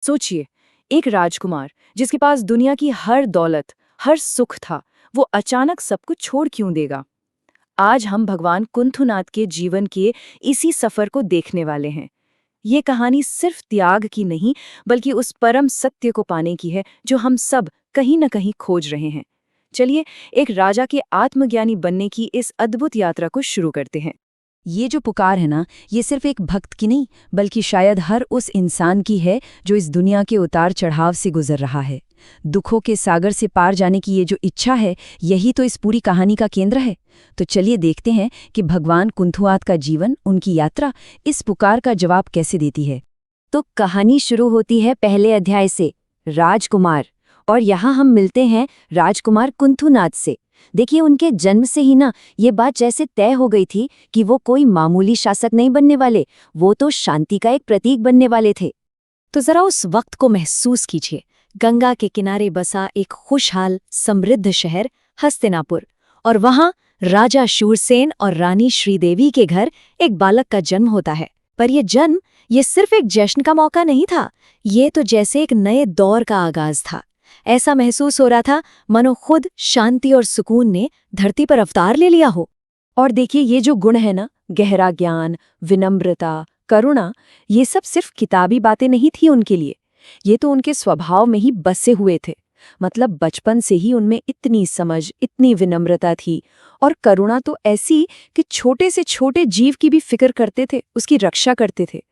सोचिए, एक राजकुमार जिसके पास दुनिया की हर दौलत, हर सुख था, वो अचानक सब कुछ छोड़ क्यों देगा? आज हम भगवान कुंथुनाथ के जीवन के इसी सफर को देखने वाले हैं। ये कहानी सिर्फ त्याग की नहीं, बल्कि उस परम सत्य को पाने की है जो हम सब कहीं न कहीं खोज रहे हैं। चलिए, एक राजा के आत्मज्ञानी बनने की इस अद्भुत यात्रा को शुरू करते हैं। ये जो पुकार है ना, ये सिर्फ एक भक्त की नहीं, बल्कि शायद हर उस इंसान की है जो इस दुनिया के उतार चढ़ाव से गुजर रहा है। दुखों के सागर से पार जाने की ये जो इच्छा है, यही तो इस पूरी कहानी का केंद्र है। तो चलिए देखते हैं कि भगवान कुंथुआत का जीवन, उनकी यात्रा, इस पुकार का जवाब कैसे देती है। तो कहानी शुरू होती है पहले अध्याय से, राजकुमार। और यहाँ हम मिलते हैं राजकुमार कुंथुनाथ से। देखिए, उनके जन्म से ही ना ये बात जैसे तय हो गई थी कि वो कोई मामूली शासक नहीं बनने वाले, वो तो शांति का एक प्रतीक बनने वाले थे। तो जरा उस वक्त को महसूस कीजिए। गंगा के किनारे बसा एक खुशहाल समृद्ध शहर हस्तिनापुर, और वहां राजा शूरसेन और रानी श्रीदेवी के घर एक बालक का जन्म होता है। पर यह जन्म ये सिर्फ एक जश्न का मौका नहीं था, ये तो जैसे एक नए दौर का आगाज था। ऐसा महसूस हो रहा था मानो खुद शांति और सुकून ने धरती पर अवतार ले लिया हो। और देखिए, ये जो गुण है ना, गहरा ज्ञान, विनम्रता, करुणा, ये सब सिर्फ किताबी बातें नहीं थी उनके लिए, ये तो उनके स्वभाव में ही बसे हुए थे। मतलब बचपन से ही उनमें इतनी समझ, इतनी विनम्रता थी, और करुणा तो ऐसी कि छोटे से छोटे जीव की भी फिक्र करते थे, उसकी रक्षा करते थे।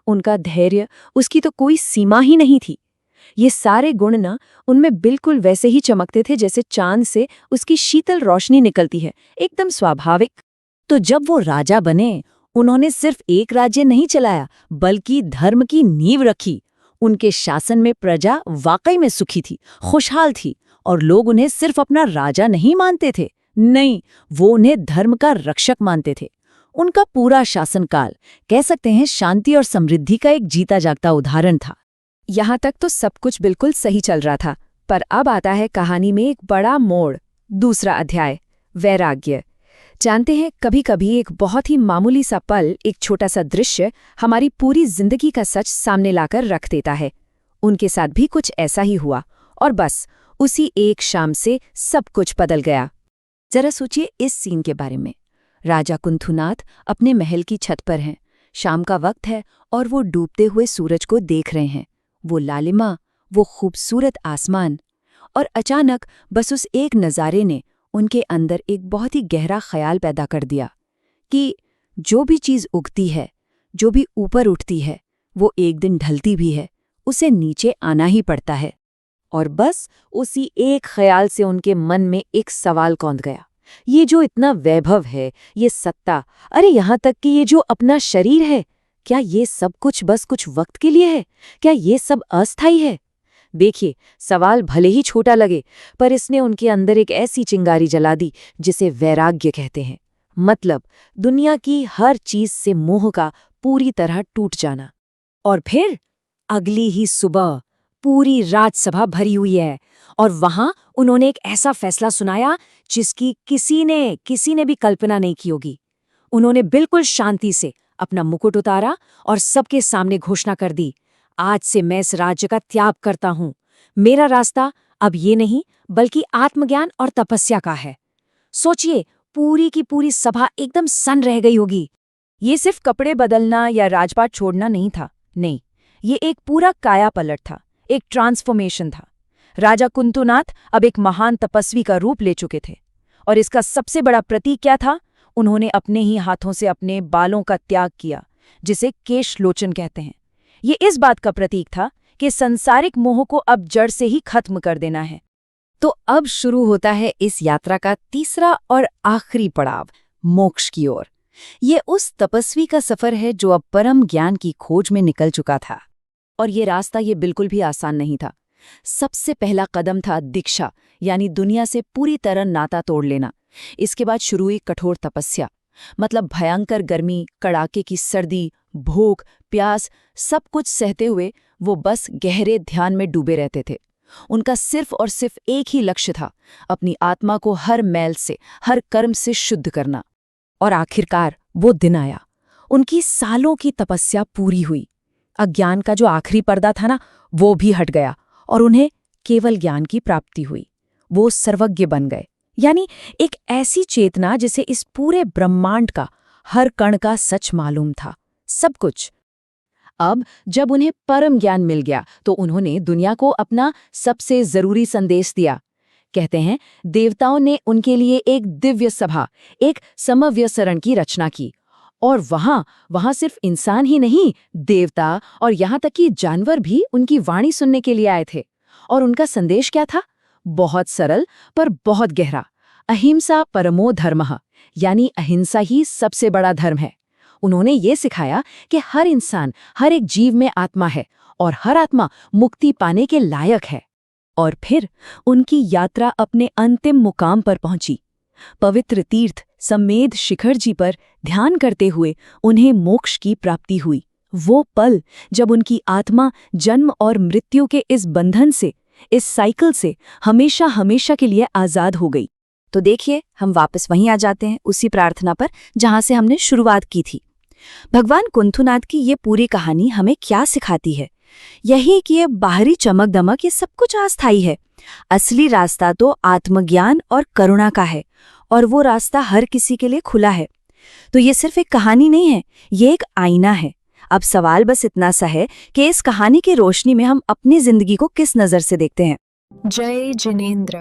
उनका धैर्य, उसकी तो कोई सीमा ही नहीं थी। ये सारे गुण ना उनमें बिल्कुल वैसे ही चमकते थे जैसे चांद से उसकी शीतल रोशनी निकलती है, एकदम स्वाभाविक। तो जब वो राजा बने, उन्होंने सिर्फ एक राज्य नहीं चलाया, बल्कि धर्म की नींव रखी। उनके शासन में प्रजा वाकई में सुखी थी, खुशहाल थी, और लोग उन्हें सिर्फ अपना राजा नहीं मानते थे। नहीं, वो उन्हें धर्म का रक्षक मानते थे। उनका पूरा शासनकाल, कह सकते हैं, शांति और समृद्धि का एक जीता जागता उदाहरण था। यहाँ तक तो सब कुछ बिल्कुल सही चल रहा था, पर अब आता है कहानी में एक बड़ा मोड़। दूसरा अध्याय, वैराग्य। जानते हैं, कभी कभी एक बहुत ही मामूली सा पल, एक छोटा सा दृश्य हमारी पूरी जिंदगी का सच सामने लाकर रख देता है। उनके साथ भी कुछ ऐसा ही हुआ, और बस उसी एक शाम से सब कुछ बदल गया। जरा सोचिए इस सीन के बारे में। राजा कुंथुनाथ अपने महल की छत पर हैं। शाम का वक्त है और वो डूबते हुए सूरज को देख रहे हैं। वो लालिमा, वो खूबसूरत आसमान, और अचानक बस उस एक नज़ारे ने उनके अंदर एक बहुत ही गहरा ख्याल पैदा कर दिया कि जो भी चीज़ उगती है, जो भी ऊपर उठती है, वो एक दिन ढलती भी है, उसे नीचे आना ही पड़ता है। और बस उसी एक ख्याल से उनके मन में एक सवाल कौंध गया। ये जो इतना वैभव है, ये सत्ता, अरे यहाँ तक कि ये जो अपना शरीर है, क्या ये सब कुछ बस कुछ वक्त के लिए है? क्या ये सब अस्थायी है? देखिए, सवाल भले ही छोटा लगे, पर इसने उनके अंदर एक ऐसी चिंगारी जला दी जिसे वैराग्य कहते हैं। मतलब दुनिया की हर चीज से मोह का पूरी तरह टूट जाना। और फिर अगली ही सुबह पूरी राजसभा भरी हुई है, और वहां उन्होंने एक ऐसा फैसला सुनाया जिसकी किसी ने भी कल्पना नहीं की होगी। उन्होंने बिल्कुल शांति से अपना मुकुट उतारा और सबके सामने घोषणा कर दी, आज से मैं इस राज्य का त्याग करता हूं। मेरा रास्ता अब ये नहीं, बल्कि आत्मज्ञान और तपस्या का है। सोचिए, पूरी की पूरी सभा एकदम सन्न रह गई होगी। ये सिर्फ कपड़े बदलना या राजपाट छोड़ना नहीं था, नहीं, ये एक पूरा काया पलट था, एक ट्रांसफॉर्मेशन था। राजा कुंथुनाथ अब एक महान तपस्वी का रूप ले चुके थे, और इसका सबसे बड़ा प्रतीक क्या था? उन्होंने अपने ही हाथों से अपने बालों का त्याग किया, जिसे केशलोचन कहते हैं। ये इस बात का प्रतीक था कि संसारिक मोह को अब जड़ से ही खत्म कर देना है। तो अब शुरू होता है इस यात्रा का तीसरा और आखिरी पड़ाव, मोक्ष की ओर। ये उस तपस्वी का सफर है जो अब परम ज्ञान की खोज में निकल चुका था। और ये रास्ता ये बिल्कुल भी आसान नहीं था। सबसे पहला कदम था दीक्षा, यानी दुनिया से पूरी तरह नाता तोड़ लेना। इसके बाद शुरू हुई कठोर तपस्या। मतलब भयंकर गर्मी, कड़ाके की सर्दी, भूख, प्यास, सब कुछ सहते हुए वो बस गहरे ध्यान में डूबे रहते थे। उनका सिर्फ और सिर्फ एक ही लक्ष्य था, अपनी आत्मा को हर मैल से, हर कर्म से शुद्ध करना। और आखिरकार वो दिन आया। उनकी सालों की तपस्या पूरी हुई। अज्ञान का जो आखिरी पर्दा था ना, वो भी हट गया और उन्हें केवल ज्ञान की प्राप्ति हुई। वो सर्वज्ञ बन गए, यानी एक ऐसी चेतना जिसे इस पूरे ब्रह्मांड का हर कण का सच मालूम था, सब कुछ। अब जब उन्हें परम ज्ञान मिल गया तो उन्होंने दुनिया को अपना सबसे जरूरी संदेश दिया। कहते हैं देवताओं ने उनके लिए एक दिव्य सभा, एक समव्यसरण की रचना की, और वहां सिर्फ इंसान ही नहीं, देवता और यहाँ तक कि जानवर भी उनकी वाणी सुनने के लिए आए थे। और उनका संदेश क्या था? बहुत सरल पर बहुत गहरा। अहिंसा परमो धर्मः, यानी अहिंसा ही सबसे बड़ा धर्म है। उन्होंने ये सिखाया कि हर इंसान, हर एक जीव में आत्मा है और हर आत्मा मुक्ति पाने के लायक है। और फिर उनकी यात्रा अपने अंतिम मुकाम पर पहुंची। पवित्र तीर्थ सम्मेद शिखर जी पर ध्यान करते हुए उन्हें मोक्ष की प्राप्ति हुई। वो पल जब उनकी आत्मा जन्म और मृत्यु के इस बंधन से, इस साइकिल से हमेशा हमेशा के लिए आजाद हो गई। तो देखिए, हम वापस वहीं आ जाते हैं, उसी प्रार्थना पर जहां से हमने शुरुआत की थी। भगवान कुंथुनाथ की ये पूरी कहानी हमें क्या सिखाती है? यही कि ये बाहरी चमक दमक ये सब कुछ अस्थायी है। असली रास्ता तो आत्मज्ञान और करुणा का है, और वो रास्ता हर किसी के लिए खुला है। तो ये सिर्फ एक कहानी नहीं है, ये एक आईना है। अब सवाल बस इतना सा है कि इस कहानी की रोशनी में हम अपनी जिंदगी को किस नजर से देखते हैं। जय जिनेंद्र।